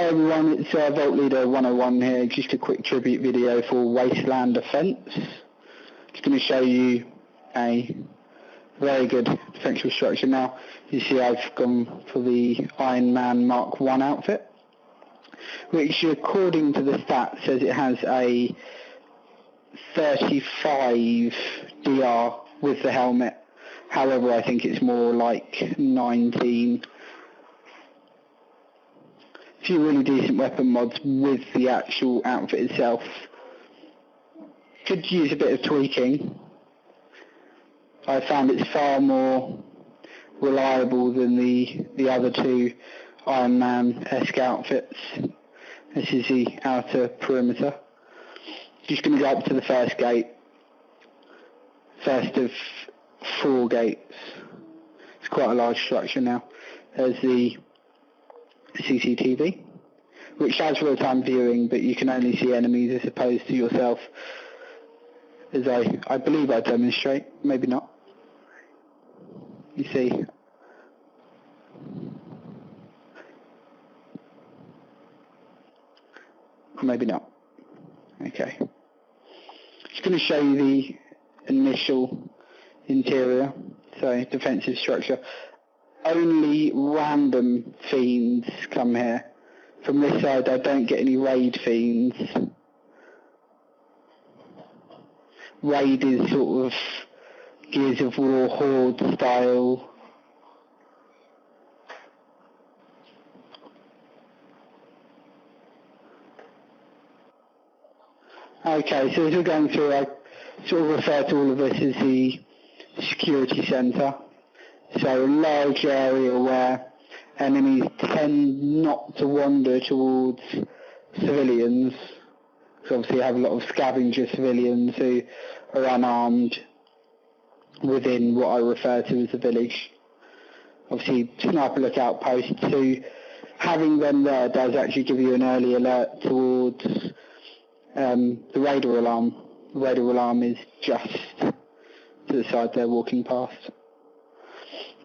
Hi everyone, it's Vault Leader 101 here, just a quick tribute video for Wasteland Defense. Just going to show you a very good defensive structure now. You see I've gone for the Iron Man Mark 1 outfit, which according to the stats says it has a 35 DR with the helmet. However, I think it's more like 19. A few really decent weapon mods with the actual outfit itself. Could use a bit of tweaking. I found it's far more reliable than the other two Iron Man-esque outfits. This is the outer perimeter. Just going to go up to the first gate. First of 4 gates. It's quite a large structure now. There's the CCTV, which has real-time viewing, but you can only see enemies as opposed to yourself, as I believe I demonstrate, maybe not. You see, maybe not. Okay. Just going to show you the initial interior, so defensive structure. Only random fiends come here. From this side I don't get any raid fiends. Raid is sort of Gears of War Horde style. Okay, so as we're going through, I sort of refer to all of this as the security centre. So a large area where enemies tend not to wander towards civilians, because obviously you have a lot of scavenger civilians who are unarmed within what I refer to as a village. Obviously sniper lookout posts, so having them there does actually give you an early alert towards the radar alarm. The radar alarm is just to the side they're walking past.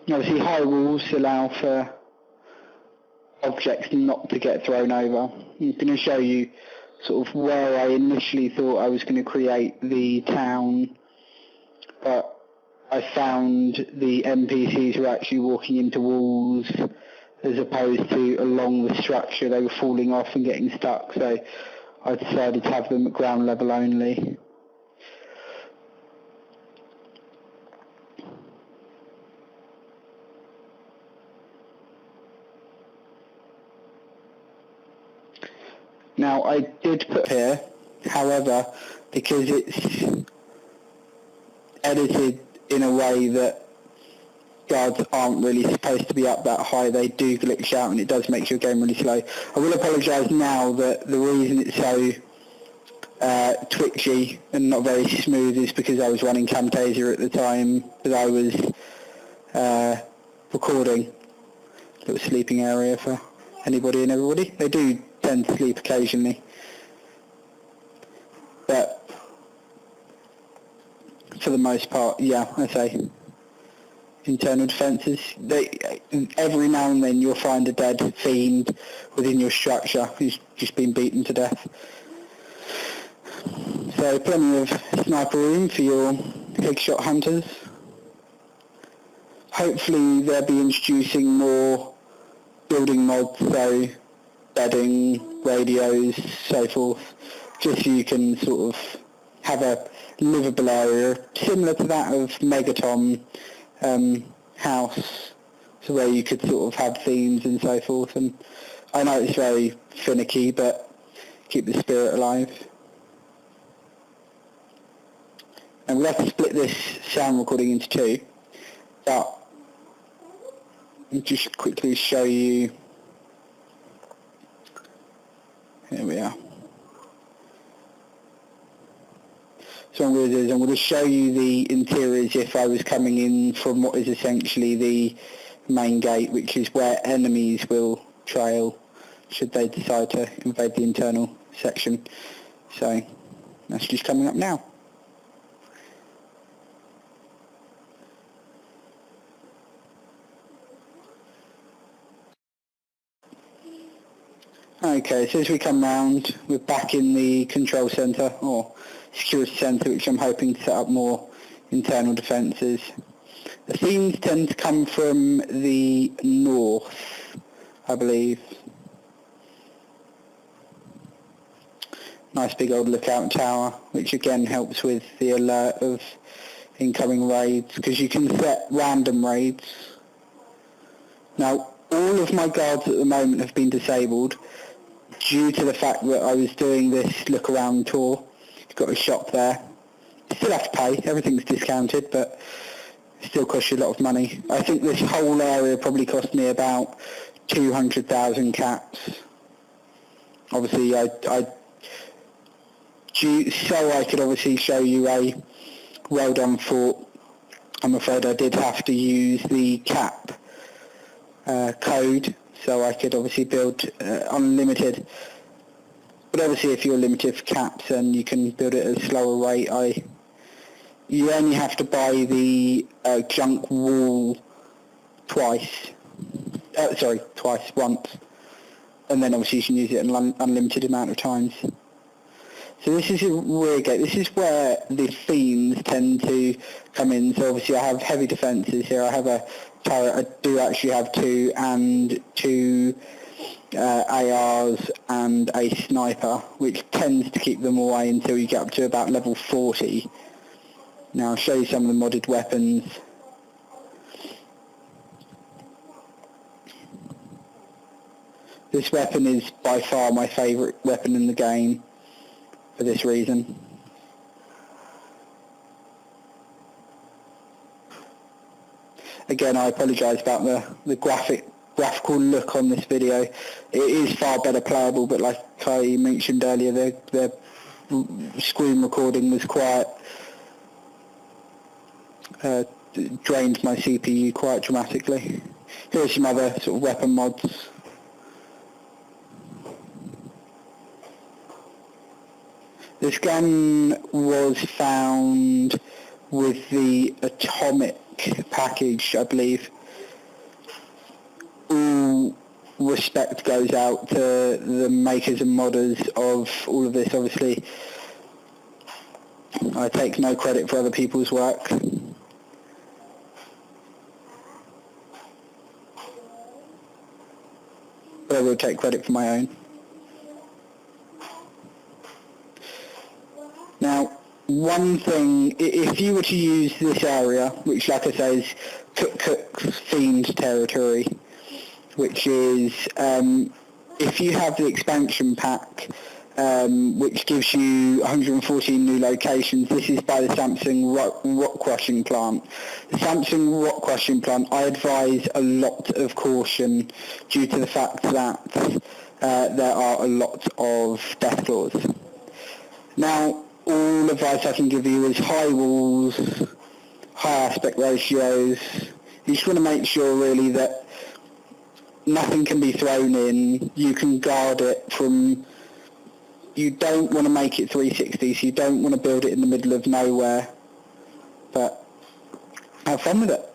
Obviously high walls allow for objects not to get thrown over. I'm going to show you sort of where I initially thought I was going to create the town, but I found the NPCs were actually walking into walls as opposed to along the structure. They were falling off and getting stuck, so I decided to have them at ground level only. Now I did put here, however, because it's edited in a way that guards aren't really supposed to be up that high, they do glitch out and it does make your game really slow. I will apologise now that the reason it's so twitchy and not very smooth is because I was running Camtasia at the time that I was recording. A little sleeping area for anybody and everybody. They do tend to sleep occasionally, but for the most part, yeah, I say internal defences. Every now and then you'll find a dead fiend within your structure who's just been beaten to death. So plenty of sniper room for your headshot hunters. Hopefully they'll be introducing more building mods, so bedding, radios, so forth, just so you can sort of have a livable area, similar to that of Megaton house, so where you could sort of have themes and so forth. And I know it's very finicky, but keep the spirit alive. And we'll have to split this sound recording into 2, but I'll just quickly show you. Here we are. So what I'm going to do is I'm going to show you the interiors if I was coming in from what is essentially the main gate, which is where enemies will trail should they decide to invade the internal section. So that's just coming up now. Okay, so as we come round, we're back in the control centre, or security centre, which I'm hoping to set up more internal defences. The themes tend to come from the north, I believe. Nice big old lookout tower, which again helps with the alert of incoming raids, because you can set random raids. Now, all of my guards at the moment have been disabled due to the fact that I was doing this look around tour. You've got a shop there. You still have to pay, everything's discounted, but it still costs you a lot of money. I think this whole area probably cost me about 200,000 caps. Obviously, so I could obviously show you a well-done fort, I'm afraid I did have to use the cap code, so I could obviously build unlimited. But obviously if you're limited for caps and you can build it at a slower rate, you only have to buy the junk wall once, and then obviously you can use it an unlimited amount of times. So this is a rear gate. This is where the fiends tend to come in. So obviously I have heavy defences here. I have a turret. I do actually have two ARs and a sniper, which tends to keep them away until you get up to about level 40. Now I'll show you some of the modded weapons. This weapon is by far my favourite weapon in the game for this reason. Again, I apologise about the graphical look on this video. It is far better playable, but like I mentioned earlier, the screen recording was quite drained my CPU quite dramatically. Here are some other sort of weapon mods. This gun was found with the atomic package, I believe. All respect goes out to the makers and modders of all of this. Obviously, I take no credit for other people's work. But I will take credit for my own. Now, one thing, if you were to use this area, which like I say is Cook's Fiend territory, which is, if you have the expansion pack, which gives you 114 new locations, this is by the Samsung rock crushing plant. The Samsung rock crushing plant, I advise a lot of caution due to the fact that there are a lot of death claws. Now, all advice I can give you is high walls, high aspect ratios. You just want to make sure really that nothing can be thrown in. You can guard it from, you don't want to make it 360, so you don't want to build it in the middle of nowhere. But have fun with it.